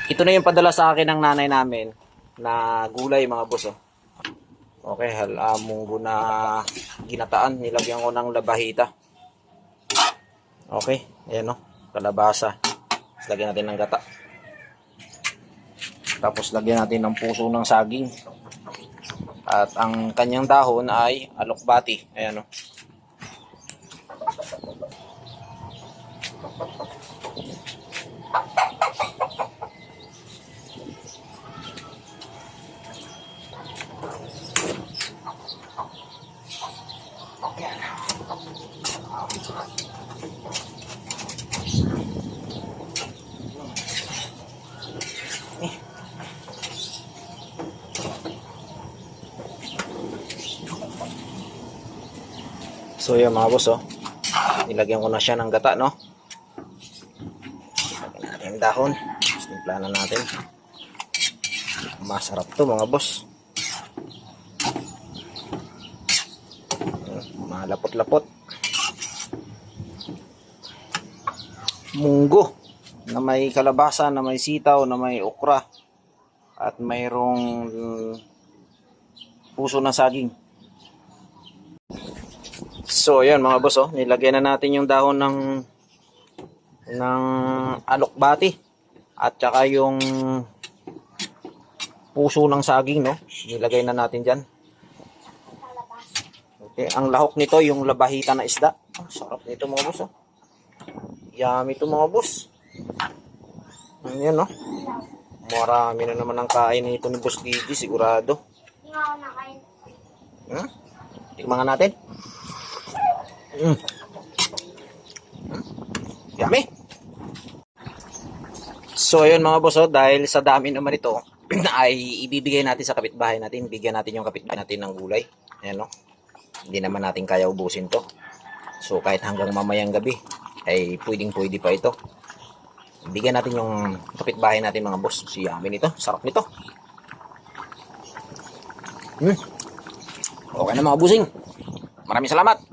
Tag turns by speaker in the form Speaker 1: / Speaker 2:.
Speaker 1: Ito na yung padala sa akin ng nanay namin na gulay mga boss. Oh. Okay, halamunggo na ginataan. Nilagyan ko ng labahita. Okay, ayan o. Kalabasa. Tapos lagyan natin ng gata. Tapos lagyan natin ng puso ng saging. At ang kanyang dahon ay alokbati. Ayan o. So yun mga boss, oh. Nilagyan ko na siya ng gata, no? Lagyan natin yung dahon. Timplahan natin. Masarap to mga boss. Malapot-lapot. Munggo na may kalabasa, na may sitaw, na may okra. At mayroong puso ng saging. So, ayan mga boss, oh, nilagyan na natin yung dahon ng alokbati at saka yung puso ng saging, no? Nilagay na natin diyan. Okay, ang lahok nito yung labahita na isda. Sarap nito mga boss, oh. Yummy ito mga boss. Ayan, no? Marami na naman ang kain nito ni Boss Didi, sigurado. Tikman nga natin. Yummy. So ayun mga boss, oh, dahil sa dami naman ito ay ibibigay natin sa kapitbahay natin. Bigyan natin yung kapitbahay natin ng gulay. Ayan, no? Hindi naman natin kaya ubusin to. So kahit hanggang mamayang gabi ay pwede pa ito. Bigyan natin yung kapitbahay natin mga boss. Si yummy nito, sarap nito. Okay na mga busing. Maraming salamat.